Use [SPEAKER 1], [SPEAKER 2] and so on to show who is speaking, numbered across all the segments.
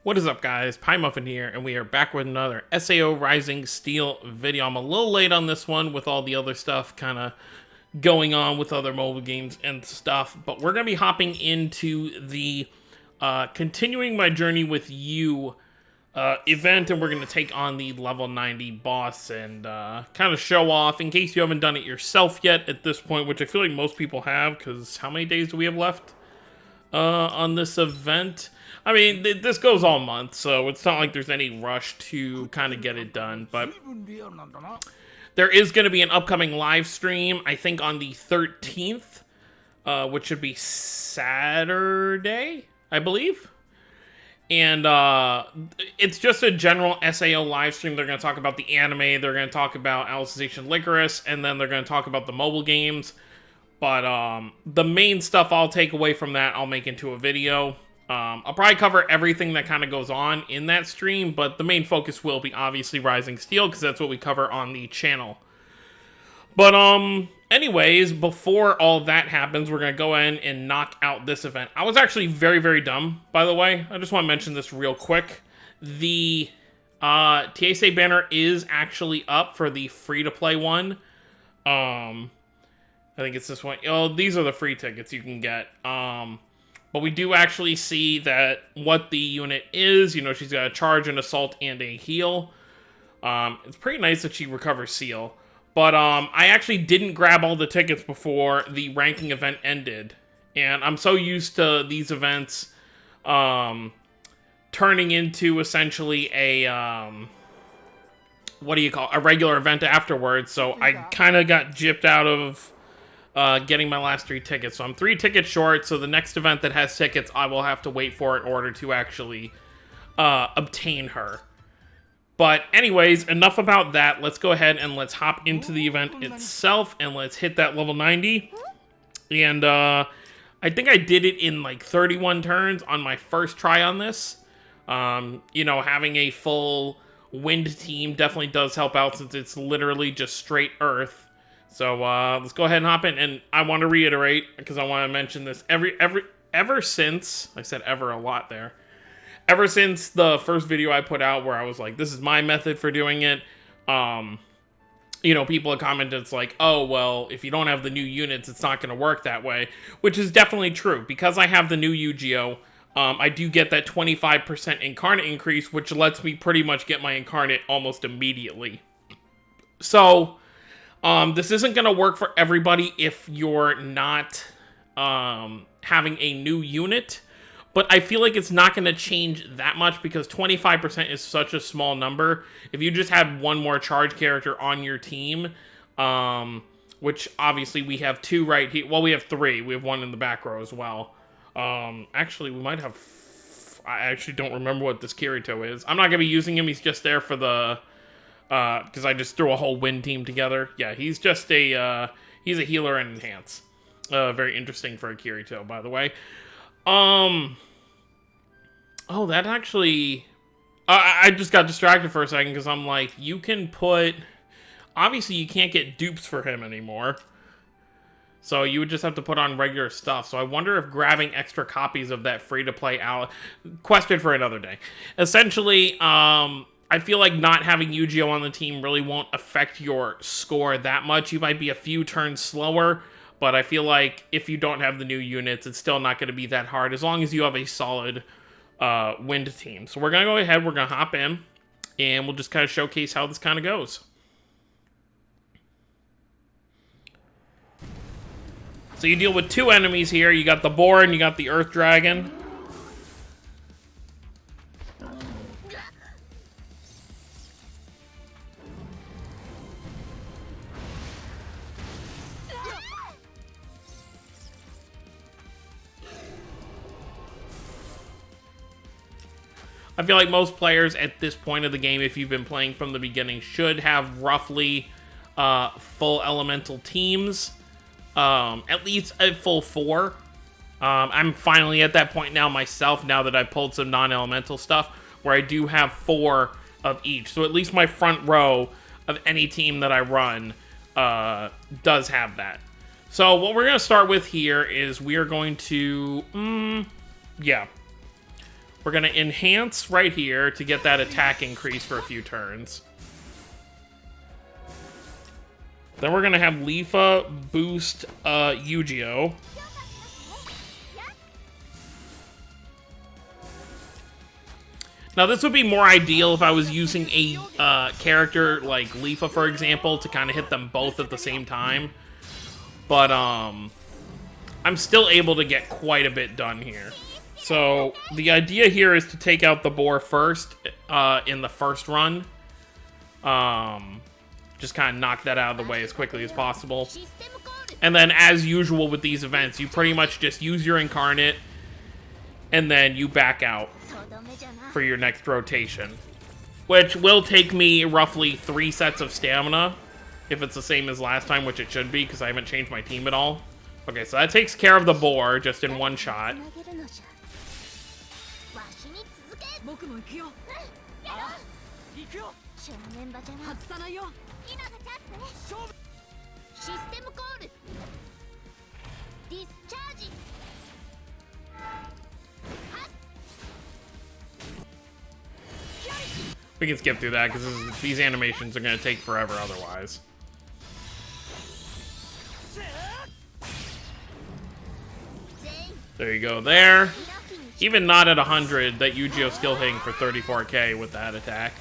[SPEAKER 1] What is up, guys? Pie Muffin here, and we are back with another SAO Rising Steel video. I'm a little late on this one with all the other stuff kind of going on with other mobile games and stuff, but we're going to be hopping into the Continuing My Journey with You event, and we're going to take on the level 90 boss and kind of show off, in case you haven't done it yourself yet at this point, which I feel like most people have, because how many days do we have left on this event? I mean, this goes all month, so it's not like there's any rush to kind of get it done, but there is going to be an upcoming live stream, I think on the 13th, which should be Saturday, I believe. And it's just a general SAO live stream. They're going to talk about the anime, they're going to talk about Alicization Licorice, and then they're going to talk about the mobile games. But the main stuff I'll take away from that, I'll make into a video. I'll probably cover everything that kind of goes on in that stream, but the main focus will be obviously Rising Steel, because that's what we cover on the channel. But, anyways, before all that happens, we're going to go in and knock out this event. I was actually very, very dumb, by the way. I just want to mention this real quick. The TSA banner is actually up for the free-to-play one. I think it's this one. Oh, these are the free tickets you can get. But we do actually see that what the unit is. You know, she's got a charge, an assault, and a heal. It's pretty nice that she recovers seal. But I actually didn't grab all the tickets before the ranking event ended. And I'm so used to these events turning into essentially a, what do you call it? A regular event afterwards. So I kind of got gypped out of getting my last 3 tickets. So I'm 3 tickets short, so the next event that has tickets, I will have to wait for in order to actually obtain her. But anyways, enough about that. Let's go ahead and let's hop into the event itself, and let's hit that level 90. And I think I did it in like 31 turns on my first try on this. You know, having a full wind team definitely does help out, since it's literally just straight earth. So let's go ahead and hop in, and I want to reiterate, because I want to mention this, ever since, I said ever a lot there, ever since the first video I put out where I was like, this is my method for doing it, you know, people have commented, it's like, oh, well, if you don't have the new units, it's not going to work that way, which is definitely true. Because I have the new Yu-Gi-Oh! I do get that 25% incarnate increase, which lets me pretty much get my incarnate almost immediately. So this isn't going to work for everybody if you're not having a new unit, but I feel like it's not going to change that much, because 25% is such a small number. If you just had one more charge character on your team, which obviously we have 2 right here. Well, we have 3. We have 1 in the back row as well. Actually, we might have... I actually don't remember what this Kirito is. I'm not going to be using him. He's just there for the... because I just threw a whole wind team together. Yeah, he's just a, he's a healer and enhance. Very interesting for a Kirito, by the way. Oh, that actually... I just got distracted for a second, because I'm like, you can put... Obviously, you can't get dupes for him anymore. So you would just have to put on regular stuff. So I wonder if grabbing extra copies of that free-to-play out... Question for another day. Essentially, I feel like not having Yu-Gi-Oh! On the team really won't affect your score that much. You might be a few turns slower, but I feel like if you don't have the new units, it's still not going to be that hard, as long as you have a solid wind team. So we're going to go ahead, we're going to hop in, and we'll just kind of showcase how this kind of goes. So you deal with 2 enemies here. You got the boar and you got the earth dragon. I feel like most players at this point of the game, if you've been playing from the beginning, should have roughly full elemental teams. At least a full 4. I'm finally at that point now myself, now that I've pulled some non-elemental stuff, where I do have 4 of each. So at least my front row of any team that I run does have that. So what we're going to start with here is we are going to... yeah. We're going to enhance right here to get that attack increase for a few turns. Then we're going to have Lifa boost Yu-Gi-Oh! Now, this would be more ideal if I was using a character like Lifa, for example, to kind of hit them both at the same time. But, I'm still able to get quite a bit done here. So, the idea here is to take out the boar first in the first run. Just kind of knock that out of the way as quickly as possible. And then, as usual with these events, you pretty much just use your incarnate, and then you back out for your next rotation, which will take me roughly 3 sets of stamina if it's the same as last time, which it should be because I haven't changed my team at all. Okay, so that takes care of the boar just in one shot. We can skip through that because these animations are going to take forever otherwise. There you go there. Even not at 100, that Yu-Gi-Oh! Still hitting for 34k with that attack.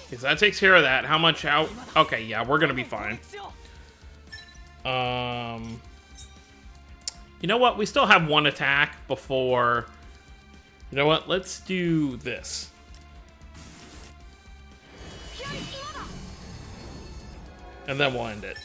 [SPEAKER 1] Okay, so that takes care of that. How much out? Okay, yeah, we're going to be fine. You know what? We still have one attack before... You know what? Let's do this. And then we'll end it.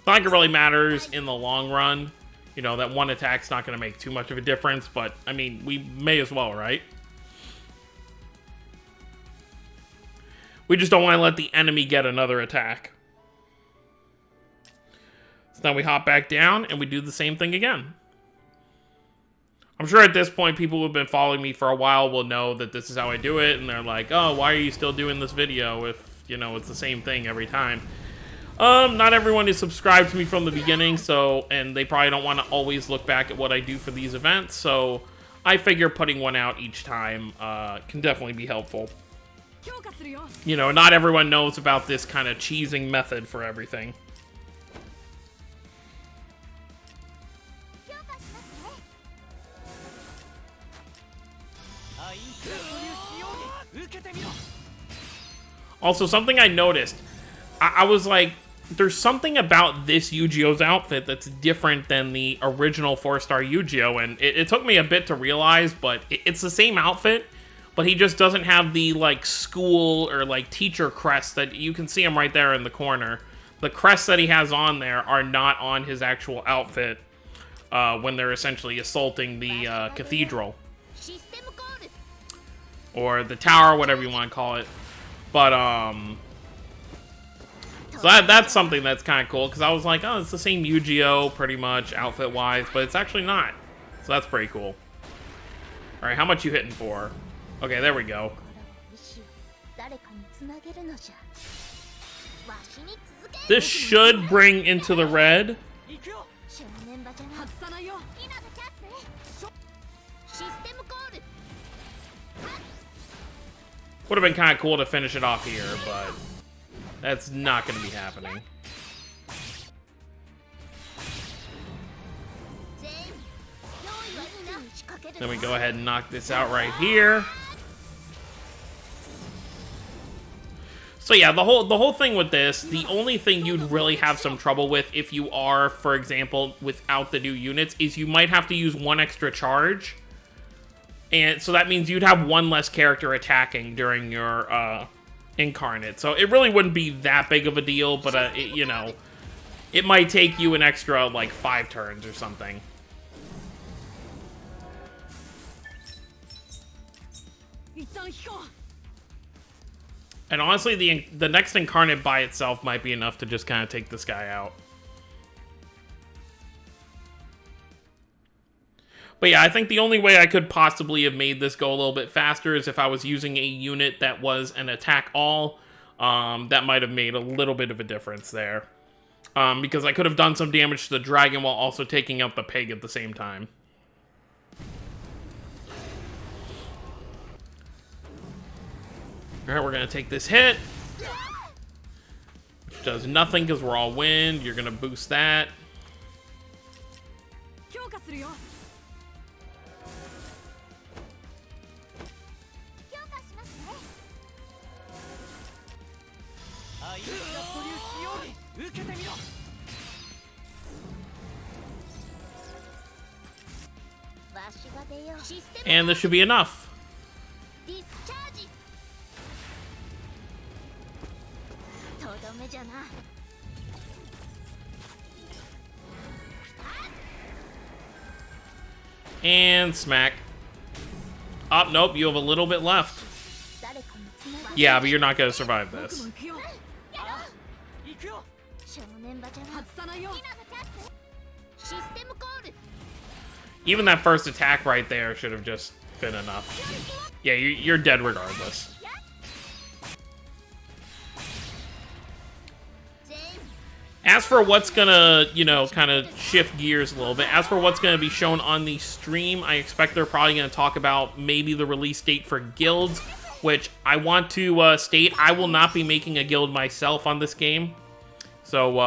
[SPEAKER 1] Not like it really matters in the long run. You know, that one attack's not going to make too much of a difference, but, I mean, we may as well, right? We just don't want to let the enemy get another attack. So now we hop back down, and we do the same thing again. I'm sure at this point, people who have been following me for a while will know that this is how I do it, and they're like, oh, why are you still doing this video if, you know, it's the same thing every time? Not everyone is subscribed to me from the beginning, so, and they probably don't want to always look back at what I do for these events, so I figure putting one out each time can definitely be helpful. You know, not everyone knows about this kind of cheesing method for everything. Also, something I noticed, I was like, there's something about this Yu-Gi-Oh's outfit that's different than the original 4-star Yu-Gi-Oh! And it took me a bit to realize, but it's the same outfit, but he just doesn't have the, like, school or, like, teacher crest that you can see him right there in the corner. The crests that he has on there are not on his actual outfit when they're essentially assaulting the cathedral. Or the tower, whatever you want to call it. But, so that's something that's kind of cool, because I was like, oh, it's the same Yu-Gi-Oh! Pretty much, outfit-wise, but it's actually not. So that's pretty cool. Alright, how much you hitting for? Okay, there we go. This should bring into the red. Would have been kind of cool to finish it off here, but that's not going to be happening. Then we go ahead and knock this out right here. So yeah, the whole thing with this, the only thing you'd really have some trouble with if you are, for example, without the new units, is you might have to use one extra charge. And so that means you'd have one less character attacking during your incarnate. So it really wouldn't be that big of a deal, but you know, it might take you an extra like 5 turns or something. And honestly, the next incarnate by itself might be enough to just kind of take this guy out. But yeah, I think the only way I could possibly have made this go a little bit faster is if I was using a unit that was an attack all. That might have made a little bit of a difference there. Because I could have done some damage to the dragon while also taking out the pig at the same time. Alright, we're gonna take this hit. Which does nothing because we're all wind. You're gonna boost that. And this should be enough. And smack. Oh, nope, you have a little bit left. Yeah, but you're not going to survive this. Even that first attack right there should have just been enough. Yeah, you're dead regardless. As for what's gonna, you know, kind of shift gears a little bit, as for what's gonna be shown on the stream, I expect they're probably gonna talk about maybe the release date for guilds, which I want to state, I will not be making a guild myself on this game. So,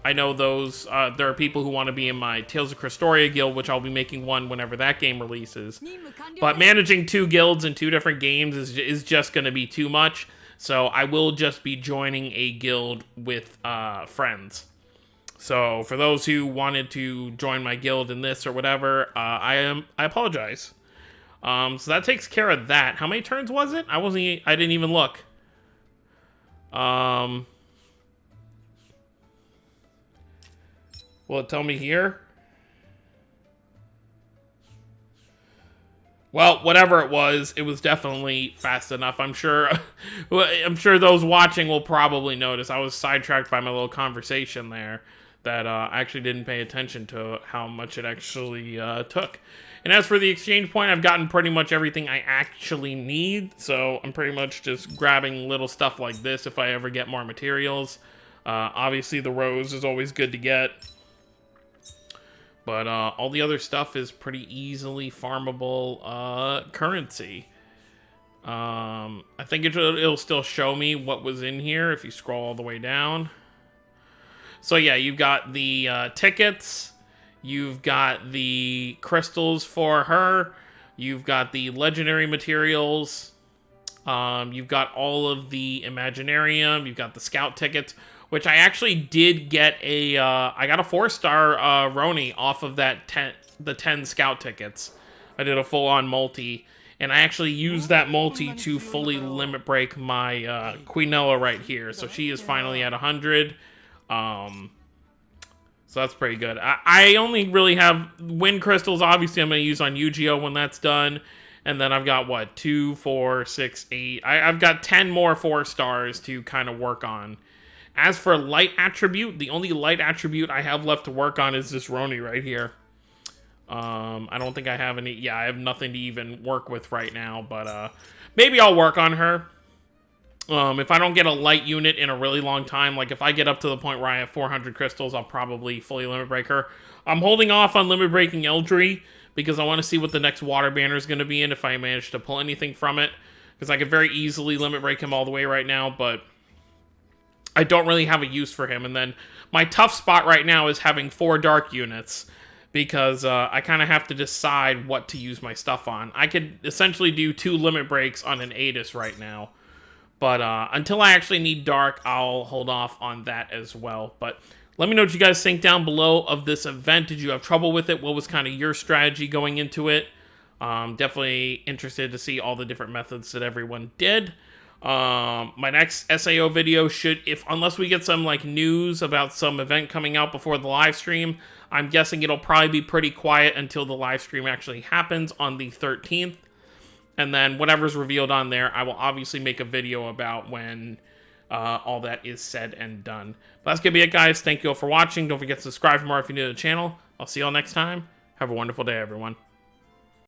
[SPEAKER 1] I know those, there are people who want to be in my Tales of Cristoria guild, which I'll be making one whenever that game releases. But managing 2 guilds in 2 different games is just going to be too much. So I will just be joining a guild with friends. So for those who wanted to join my guild in this or whatever, I apologize. So that takes care of that. How many turns was it? I didn't even look. Will it tell me here? Well, whatever it was definitely fast enough. I'm sure those watching will probably notice. I was sidetracked by my little conversation there that I actually didn't pay attention to how much it actually took. And as for the exchange point, I've gotten pretty much everything I actually need. So I'm pretty much just grabbing little stuff like this if I ever get more materials. Obviously, the rose is always good to get. But all the other stuff is pretty easily farmable currency. I think it'll still show me what was in here if you scroll all the way down. So yeah, you've got the tickets. You've got the crystals for her. You've got the legendary materials. You've got all of the Imaginarium. You've got the scout tickets, which I actually did get a, I got a 4-star Roni off of the 10 scout tickets. I did a full-on multi, and I actually used that multi to fully limit break my Queenella right here. So she is finally at 100. So that's pretty good. I only really have wind crystals, obviously I'm going to use on Yu-Gi-Oh! When that's done. And then I've got, what, 2, 4, 6, 8. I've got 10 more 4-stars to kind of work on. As for light attribute, the only light attribute I have left to work on is this Roni right here. I don't think I have any. Yeah, I have nothing to even work with right now, but maybe I'll work on her. If I don't get a light unit in a really long time, like if I get up to the point where I have 400 crystals, I'll probably fully limit break her. I'm holding off on limit breaking Eldry because I want to see what the next water banner is going to be and if I manage to pull anything from it. Because I could very easily limit break him all the way right now, but I don't really have a use for him. And then my tough spot right now is having 4 dark units because I kind of have to decide what to use my stuff on. I could essentially do 2 limit breaks on an Aegis right now. But until I actually need dark, I'll hold off on that as well. But let me know what you guys think down below of this event. Did you have trouble with it? What was kind of your strategy going into it? Definitely interested to see all the different methods that everyone did. My next SAO video should, unless we get some like news about some event coming out before the live stream, I'm guessing it'll probably be pretty quiet until the live stream actually happens on the 13th. And then whatever's revealed on there, I will obviously make a video about when all that is said and done. But that's going to be it, guys. Thank you all for watching. Don't forget to subscribe for more if you're new to the channel. I'll see you all next time. Have a wonderful day, everyone.